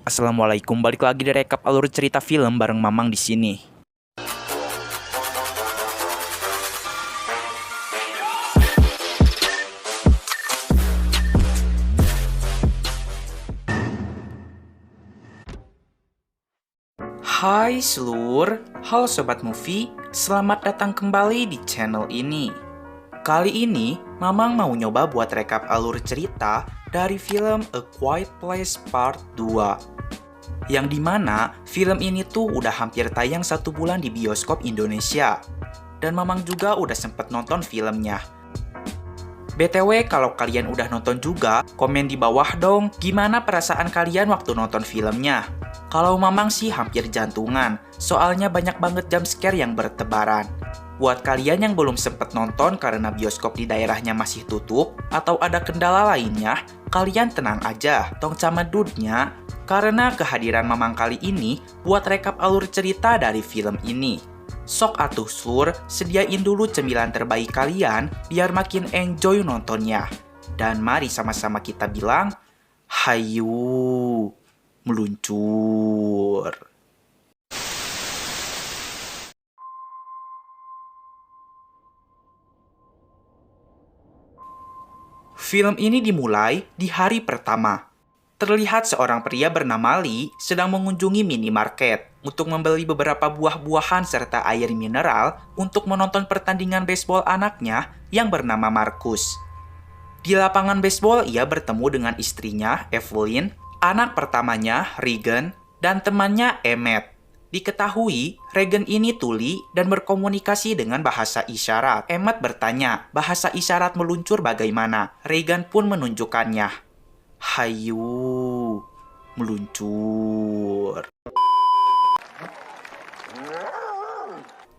Assalamualaikum, balik lagi di rekap alur cerita film bareng Mamang di sini. Hai seluruh, halo Sobat Movie, selamat datang kembali di channel ini. Kali ini, Mamang mau nyoba buat rekap alur cerita dari film A Quiet Place Part 2. Yang dimana film ini tuh udah hampir tayang 1 bulan di bioskop Indonesia. Dan Mamang juga udah sempet nonton filmnya. BTW, kalau kalian udah nonton juga, komen di bawah dong, gimana perasaan kalian waktu nonton filmnya? Kalau Mamang sih hampir jantungan, soalnya banyak banget jump scare yang bertebaran. Buat kalian yang belum sempet nonton karena bioskop di daerahnya masih tutup, atau ada kendala lainnya, kalian tenang aja, tong camadudnya, karena kehadiran Mamang kali ini buat rekap alur cerita dari film ini. Sok atuh sur, sediain dulu cemilan terbaik kalian biar makin enjoy nontonnya. Dan mari sama-sama kita bilang, hayu meluncur. Film ini dimulai di hari pertama. Terlihat seorang pria bernama Lee sedang mengunjungi minimarket untuk membeli beberapa buah-buahan serta air mineral untuk menonton pertandingan baseball anaknya yang bernama Marcus. Di lapangan baseball ia bertemu dengan istrinya, Evelyn, anak pertamanya, Regan, dan temannya, Emmett. Diketahui, Regan ini tuli dan berkomunikasi dengan bahasa isyarat. Emmett bertanya, bahasa isyarat meluncur bagaimana? Regan pun menunjukkannya. Hayu meluncur.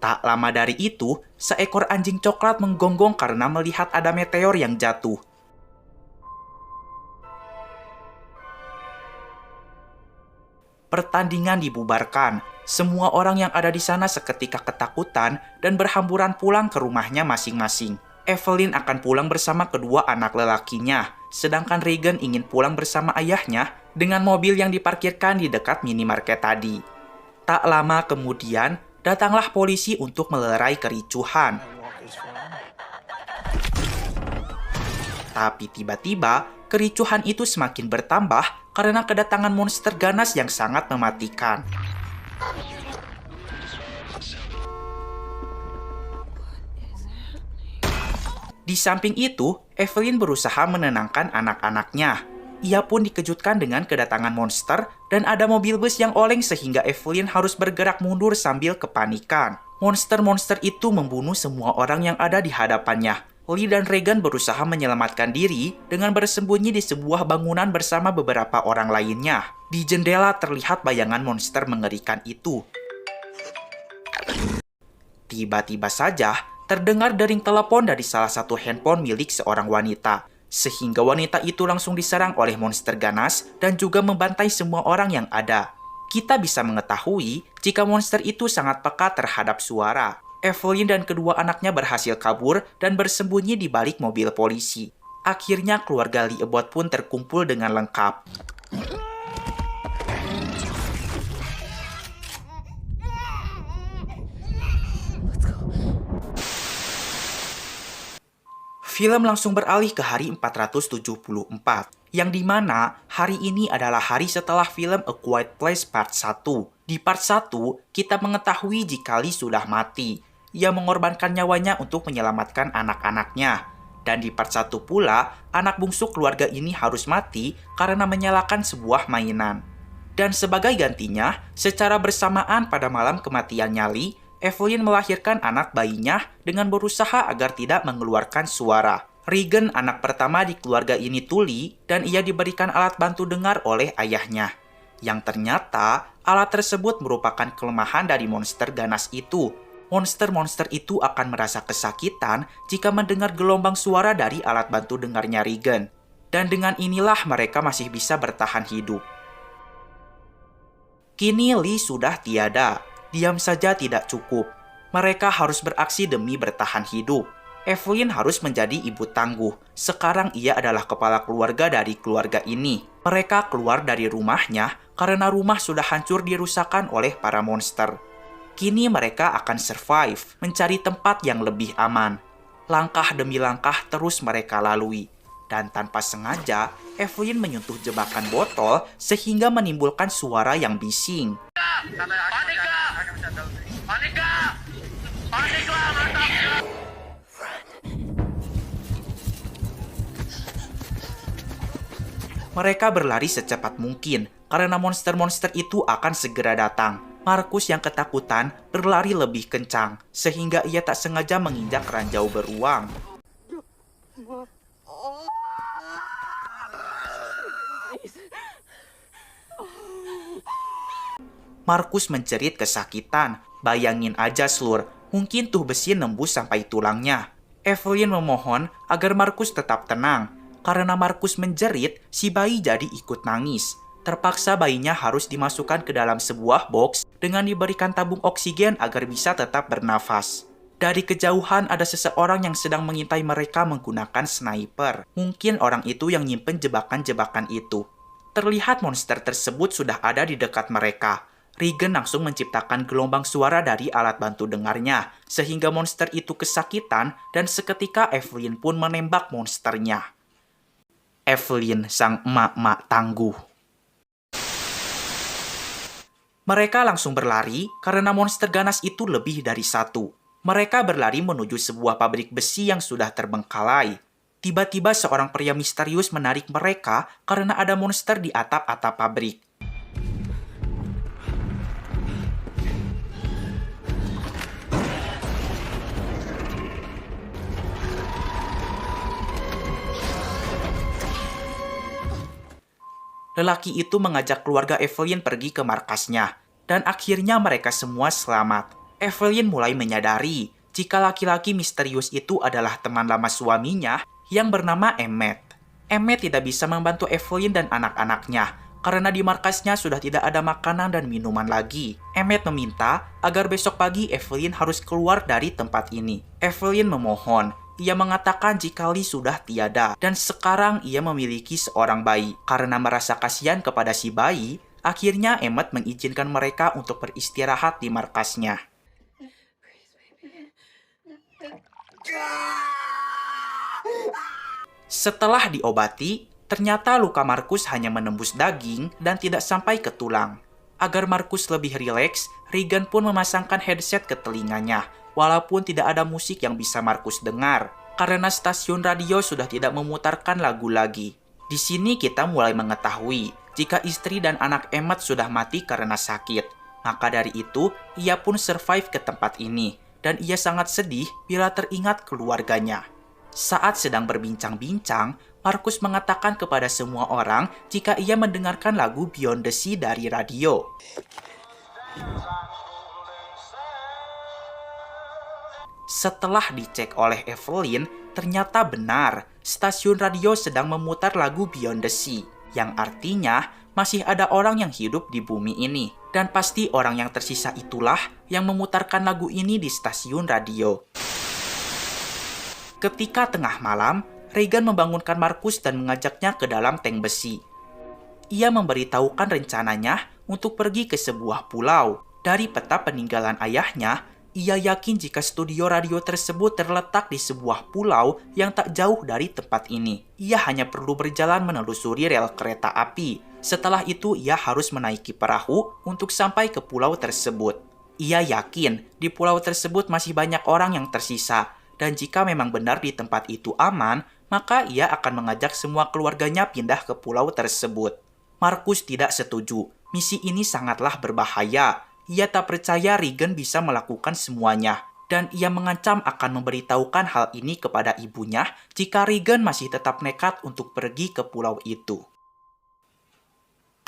Tak lama dari itu, seekor anjing coklat menggonggong karena melihat ada meteor yang jatuh. Pertandingan dibubarkan. Semua orang yang ada di sana seketika ketakutan dan berhamburan pulang ke rumahnya masing-masing. Evelyn akan pulang bersama kedua anak lelakinya, sedangkan Regan ingin pulang bersama ayahnya dengan mobil yang diparkirkan di dekat minimarket tadi. Tak lama kemudian, datanglah polisi untuk melerai kericuhan. Tapi tiba-tiba, kericuhan itu semakin bertambah karena kedatangan monster ganas yang sangat mematikan. Di samping itu, Evelyn berusaha menenangkan anak-anaknya. Ia pun dikejutkan dengan kedatangan monster dan ada mobil bus yang oleng sehingga Evelyn harus bergerak mundur sambil kepanikan. Monster-monster itu membunuh semua orang yang ada di hadapannya. Lee dan Regan berusaha menyelamatkan diri dengan bersembunyi di sebuah bangunan bersama beberapa orang lainnya. Di jendela terlihat bayangan monster mengerikan itu. Tiba-tiba saja, terdengar dering telepon dari salah satu handphone milik seorang wanita. Sehingga wanita itu langsung diserang oleh monster ganas dan juga membantai semua orang yang ada. Kita bisa mengetahui jika monster itu sangat peka terhadap suara. Evelyn dan kedua anaknya berhasil kabur dan bersembunyi di balik mobil polisi. Akhirnya keluarga Lee Abbott pun terkumpul dengan lengkap. Film langsung beralih ke hari 474, yang dimana hari ini adalah hari setelah film A Quiet Place Part 1. Di Part 1, kita mengetahui jika Lee sudah mati. Ia mengorbankan nyawanya untuk menyelamatkan anak-anaknya. Dan di Part 1 pula, anak bungsu keluarga ini harus mati karena menyalakan sebuah mainan. Dan sebagai gantinya, secara bersamaan pada malam kematiannya Lee, Evelyn melahirkan anak bayinya dengan berusaha agar tidak mengeluarkan suara. Regan, anak pertama di keluarga ini tuli, dan ia diberikan alat bantu dengar oleh ayahnya. Yang ternyata, alat tersebut merupakan kelemahan dari monster ganas itu. Monster-monster itu akan merasa kesakitan jika mendengar gelombang suara dari alat bantu dengarnya Regan. Dan dengan inilah mereka masih bisa bertahan hidup. Kini Lee sudah tiada. Diam saja tidak cukup. Mereka harus beraksi demi bertahan hidup. Evelyn harus menjadi ibu tangguh. Sekarang ia adalah kepala keluarga dari keluarga ini. Mereka keluar dari rumahnya karena rumah sudah hancur dirusakkan oleh para monster. Kini mereka akan survive, mencari tempat yang lebih aman. Langkah demi langkah terus mereka lalui. Dan tanpa sengaja, Evelyn menyentuh jebakan botol sehingga menimbulkan suara yang bising. Panika! Panika! Paniklah, mantap! Mereka berlari secepat mungkin karena monster-monster itu akan segera datang. Markus yang ketakutan berlari lebih kencang sehingga ia tak sengaja menginjak ranjau beruang. Markus menjerit kesakitan. Bayangin aja, Slur, mungkin tuh besi nembus sampai tulangnya. Evelyn memohon agar Markus tetap tenang. Karena Markus menjerit, si bayi jadi ikut nangis. Terpaksa bayinya harus dimasukkan ke dalam sebuah box dengan diberikan tabung oksigen agar bisa tetap bernafas. Dari kejauhan ada seseorang yang sedang mengintai mereka menggunakan sniper. Mungkin orang itu yang nyimpen jebakan-jebakan itu. Terlihat monster tersebut sudah ada di dekat mereka. Regan langsung menciptakan gelombang suara dari alat bantu dengarnya, sehingga monster itu kesakitan dan seketika Evelyn pun menembak monsternya. Evelyn, sang emak-emak tangguh. Mereka langsung berlari karena monster ganas itu lebih dari satu. Mereka berlari menuju sebuah pabrik besi yang sudah terbengkalai. Tiba-tiba seorang pria misterius menarik mereka karena ada monster di atap-atap pabrik. Lelaki itu mengajak keluarga Evelyn pergi ke markasnya, dan akhirnya mereka semua selamat. Evelyn mulai menyadari jika laki-laki misterius itu adalah teman lama suaminya yang bernama Emmet. Emmet tidak bisa membantu Evelyn dan anak-anaknya, karena di markasnya sudah tidak ada makanan dan minuman lagi. Emmet meminta agar besok pagi Evelyn harus keluar dari tempat ini. Evelyn memohon. Ia mengatakan jika Lee sudah tiada dan sekarang ia memiliki seorang bayi. Karena merasa kasihan kepada si bayi, akhirnya Emmet mengizinkan mereka untuk beristirahat di markasnya. Setelah diobati, ternyata luka Markus hanya menembus daging dan tidak sampai ke tulang. Agar Markus lebih rileks, Regan pun memasangkan headset ke telinganya. Walaupun tidak ada musik yang bisa Markus dengar, karena stasiun radio sudah tidak memutarkan lagu lagi. Di sini kita mulai mengetahui jika istri dan anak Emmet sudah mati karena sakit. Maka dari itu, ia pun survive ke tempat ini, dan ia sangat sedih bila teringat keluarganya. Saat sedang berbincang-bincang, Markus mengatakan kepada semua orang jika ia mendengarkan lagu Beyond the Sea dari radio. Setelah dicek oleh Evelyn, ternyata benar, stasiun radio sedang memutar lagu Beyond the Sea, yang artinya masih ada orang yang hidup di bumi ini. Dan pasti orang yang tersisa itulah yang memutarkan lagu ini di stasiun radio. Ketika tengah malam, Regan membangunkan Markus dan mengajaknya ke dalam tank besi. Ia memberitahukan rencananya untuk pergi ke sebuah pulau. Dari peta peninggalan ayahnya, ia yakin jika studio radio tersebut terletak di sebuah pulau yang tak jauh dari tempat ini. Ia hanya perlu berjalan menelusuri rel kereta api. Setelah itu, ia harus menaiki perahu untuk sampai ke pulau tersebut. Ia yakin di pulau tersebut masih banyak orang yang tersisa. Dan jika memang benar di tempat itu aman, maka ia akan mengajak semua keluarganya pindah ke pulau tersebut. Markus tidak setuju. Misi ini sangatlah berbahaya. Ia tak percaya Regan bisa melakukan semuanya, dan ia mengancam akan memberitahukan hal ini kepada ibunya jika Regan masih tetap nekat untuk pergi ke pulau itu.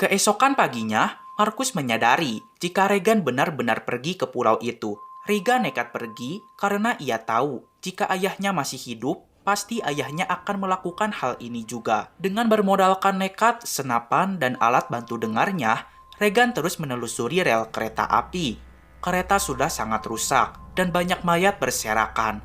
Keesokan paginya, Markus menyadari jika Regan benar-benar pergi ke pulau itu. Regan nekat pergi karena ia tahu jika ayahnya masih hidup, pasti ayahnya akan melakukan hal ini juga. Dengan bermodalkan nekat, senapan, dan alat bantu dengarnya, Regan terus menelusuri rel kereta api. Kereta sudah sangat rusak dan banyak mayat berserakan.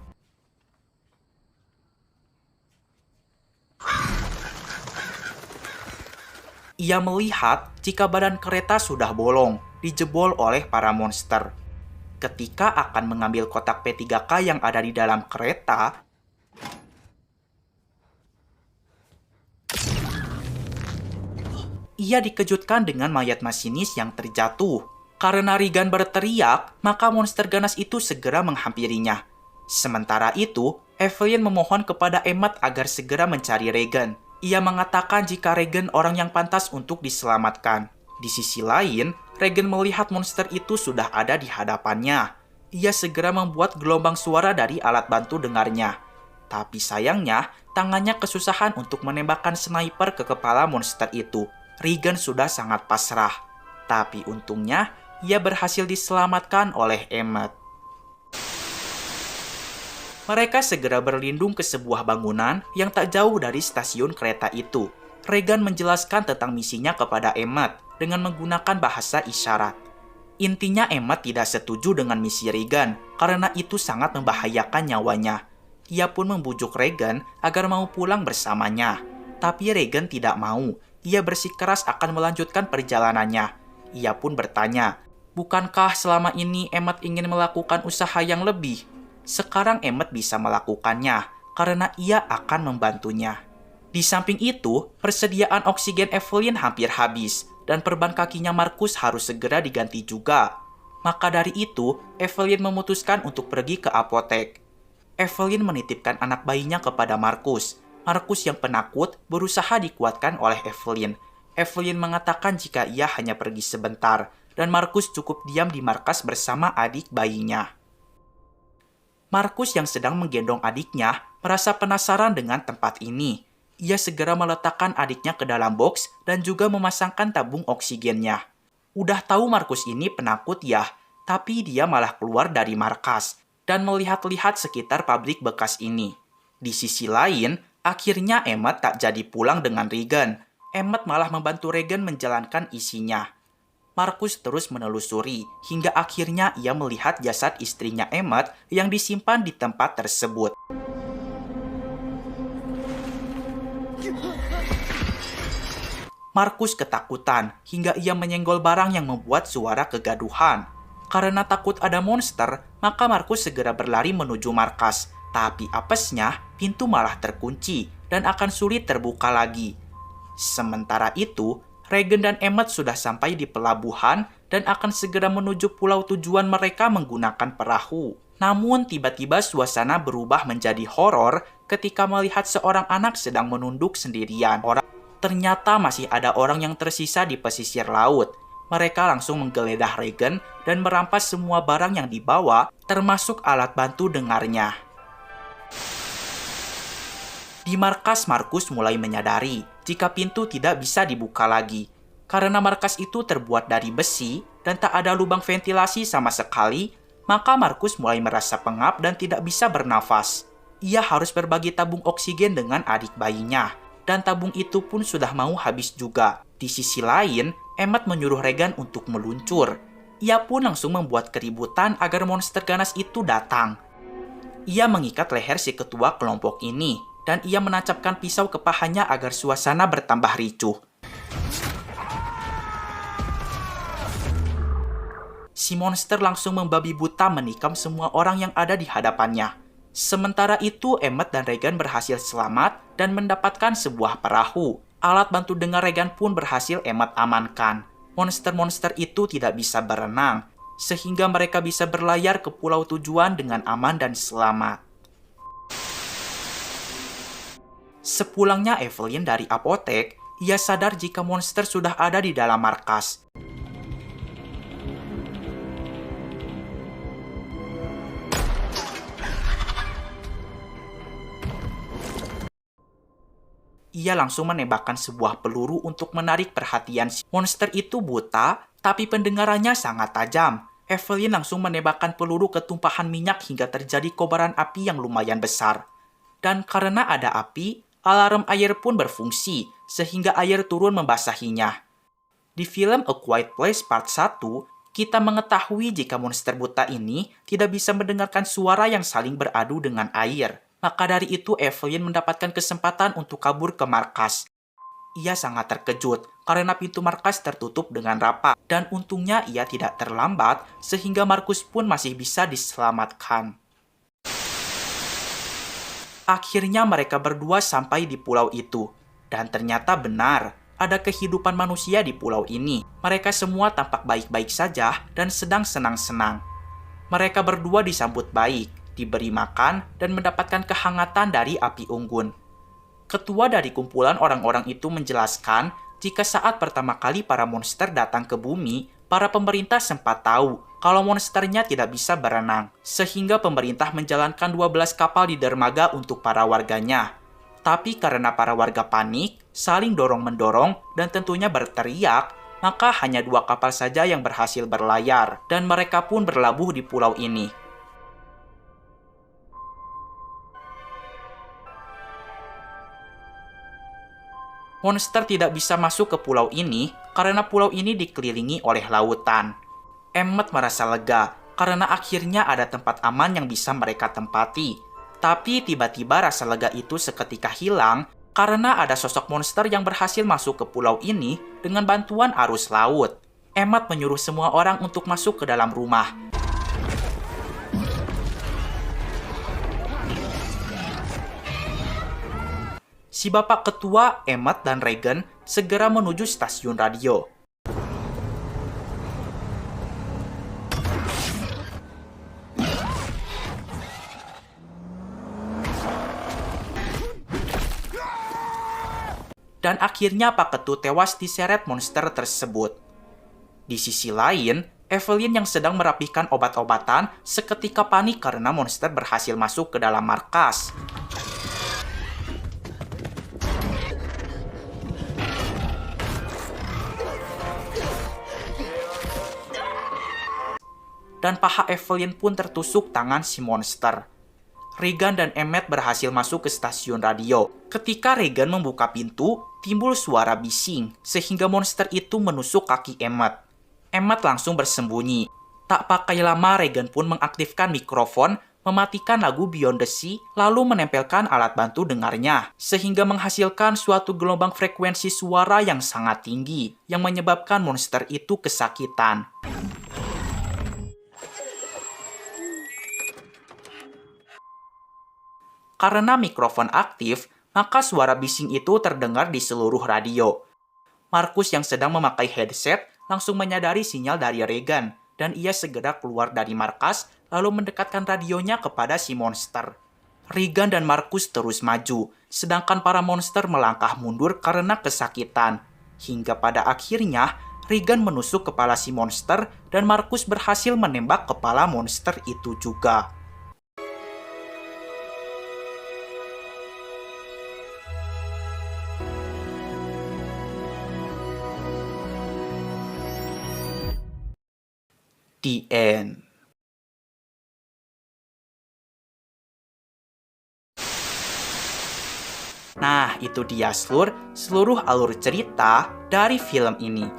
Ia melihat jika badan kereta sudah bolong, dijebol oleh para monster. Ketika akan mengambil kotak P3K yang ada di dalam kereta, ia dikejutkan dengan mayat masinis yang terjatuh. Karena Regan berteriak, maka monster ganas itu segera menghampirinya. Sementara itu, Evelyn memohon kepada Emmett agar segera mencari Regan. Ia mengatakan jika Regan orang yang pantas untuk diselamatkan. Di sisi lain, Regan melihat monster itu sudah ada di hadapannya. Ia segera membuat gelombang suara dari alat bantu dengarnya. Tapi sayangnya, tangannya kesusahan untuk menembakkan sniper ke kepala monster itu. Regan sudah sangat pasrah. Tapi untungnya, ia berhasil diselamatkan oleh Emmett. Mereka segera berlindung ke sebuah bangunan yang tak jauh dari stasiun kereta itu. Regan menjelaskan tentang misinya kepada Emmett dengan menggunakan bahasa isyarat. Intinya Emmett tidak setuju dengan misi Regan karena itu sangat membahayakan nyawanya. Ia pun membujuk Regan agar mau pulang bersamanya. Tapi Regan tidak mau. Ia bersikeras akan melanjutkan perjalanannya. Ia pun bertanya, bukankah selama ini Emmett ingin melakukan usaha yang lebih? Sekarang Emmett bisa melakukannya karena ia akan membantunya. Di samping itu, persediaan oksigen Evelyn hampir habis dan perban kakinya Markus harus segera diganti juga. Maka dari itu, Evelyn memutuskan untuk pergi ke apotek. Evelyn menitipkan anak bayinya kepada Markus. Markus yang penakut berusaha dikuatkan oleh Evelyn. Evelyn mengatakan jika ia hanya pergi sebentar dan Markus cukup diam di markas bersama adik bayinya. Markus yang sedang menggendong adiknya merasa penasaran dengan tempat ini. Ia segera meletakkan adiknya ke dalam box dan juga memasangkan tabung oksigennya. Udah tahu Markus ini penakut ya, tapi dia malah keluar dari markas dan melihat-lihat sekitar pabrik bekas ini. Di sisi lain, akhirnya Emmett tak jadi pulang dengan Regan. Emmett malah membantu Regan menjalankan isinya. Markus terus menelusuri, hingga akhirnya ia melihat jasad istrinya Emmett yang disimpan di tempat tersebut. Markus ketakutan, hingga ia menyenggol barang yang membuat suara kegaduhan. Karena takut ada monster, maka Markus segera berlari menuju markas. Tapi apesnya, pintu malah terkunci dan akan sulit terbuka lagi. Sementara itu, Regan dan Emmett sudah sampai di pelabuhan dan akan segera menuju pulau tujuan mereka menggunakan perahu. Namun tiba-tiba suasana berubah menjadi horor ketika melihat seorang anak sedang menunduk sendirian. Ternyata masih ada orang yang tersisa di pesisir laut. Mereka langsung menggeledah Regan dan merampas semua barang yang dibawa, termasuk alat bantu dengarnya. Di markas, Markus mulai menyadari jika pintu tidak bisa dibuka lagi. Karena markas itu terbuat dari besi dan tak ada lubang ventilasi sama sekali, maka Markus mulai merasa pengap dan tidak bisa bernafas. Ia harus berbagi tabung oksigen dengan adik bayinya, dan tabung itu pun sudah mau habis juga. Di sisi lain, Emmett menyuruh Regan untuk meluncur. Ia pun langsung membuat keributan agar monster ganas itu datang. Ia mengikat leher si ketua kelompok ini, dan ia menancapkan pisau ke pahanya agar suasana bertambah ricuh. Si monster langsung membabi buta menikam semua orang yang ada di hadapannya. Sementara itu, Emmett dan Regan berhasil selamat dan mendapatkan sebuah perahu. Alat bantu dengar Regan pun berhasil Emmett amankan. Monster-monster itu tidak bisa berenang, sehingga mereka bisa berlayar ke pulau tujuan dengan aman dan selamat. Sepulangnya Evelyn dari apotek, ia sadar jika monster sudah ada di dalam markas. Ia langsung menembakkan sebuah peluru untuk menarik perhatian si monster itu buta, tapi pendengarannya sangat tajam. Evelyn langsung menembakkan peluru ke tumpahan minyak hingga terjadi kobaran api yang lumayan besar. Dan karena ada api, alarm air pun berfungsi, sehingga air turun membasahinya. Di film A Quiet Place Part 1, kita mengetahui jika monster buta ini tidak bisa mendengarkan suara yang saling beradu dengan air. Maka dari itu Evelyn mendapatkan kesempatan untuk kabur ke markas. Ia sangat terkejut karena pintu markas tertutup dengan rapat dan untungnya ia tidak terlambat sehingga Markus pun masih bisa diselamatkan. Akhirnya mereka berdua sampai di pulau itu. Dan ternyata benar, ada kehidupan manusia di pulau ini. Mereka semua tampak baik-baik saja dan sedang senang-senang. Mereka berdua disambut baik, diberi makan, dan mendapatkan kehangatan dari api unggun. Ketua dari kumpulan orang-orang itu menjelaskan jika saat pertama kali para monster datang ke bumi, para pemerintah sempat tahu kalau monsternya tidak bisa berenang, sehingga pemerintah menjalankan 12 kapal di dermaga untuk para warganya. Tapi karena para warga panik, saling dorong-mendorong, dan tentunya berteriak, maka hanya 2 kapal saja yang berhasil berlayar, dan mereka pun berlabuh di pulau ini. Monster tidak bisa masuk ke pulau ini karena pulau ini dikelilingi oleh lautan. Emmet merasa lega karena akhirnya ada tempat aman yang bisa mereka tempati. Tapi tiba-tiba rasa lega itu seketika hilang karena ada sosok monster yang berhasil masuk ke pulau ini dengan bantuan arus laut. Emmet menyuruh semua orang untuk masuk ke dalam rumah. Si bapak ketua, Emmet, dan Regan segera menuju stasiun radio. Dan akhirnya Pak Ketu tewas diseret monster tersebut. Di sisi lain, Evelyn yang sedang merapikan obat-obatan seketika panik karena monster berhasil masuk ke dalam markas. Dan paha Evelyn pun tertusuk tangan si monster. Regan dan Emmet berhasil masuk ke stasiun radio. Ketika Regan membuka pintu, timbul suara bising, sehingga monster itu menusuk kaki Emmet. Emmet langsung bersembunyi. Tak pakai lama, Regan pun mengaktifkan mikrofon, mematikan lagu Beyond the Sea, lalu menempelkan alat bantu dengarnya, sehingga menghasilkan suatu gelombang frekuensi suara yang sangat tinggi, yang menyebabkan monster itu kesakitan. Karena mikrofon aktif, maka suara bising itu terdengar di seluruh radio. Markus yang sedang memakai headset langsung menyadari sinyal dari Regan, dan ia segera keluar dari markas lalu mendekatkan radionya kepada si monster. Regan dan Markus terus maju, sedangkan para monster melangkah mundur karena kesakitan. Hingga pada akhirnya, Regan menusuk kepala si monster dan Markus berhasil menembak kepala monster itu juga. The end. Nah, itu dia seluruh alur cerita dari film ini.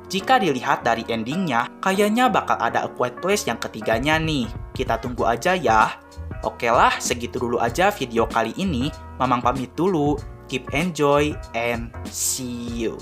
Jika dilihat dari endingnya, kayaknya bakal ada A Quiet Place yang ketiganya nih. Kita tunggu aja ya. Oke lah, segitu dulu aja video kali ini. Mamang pamit dulu. Keep enjoy and see you.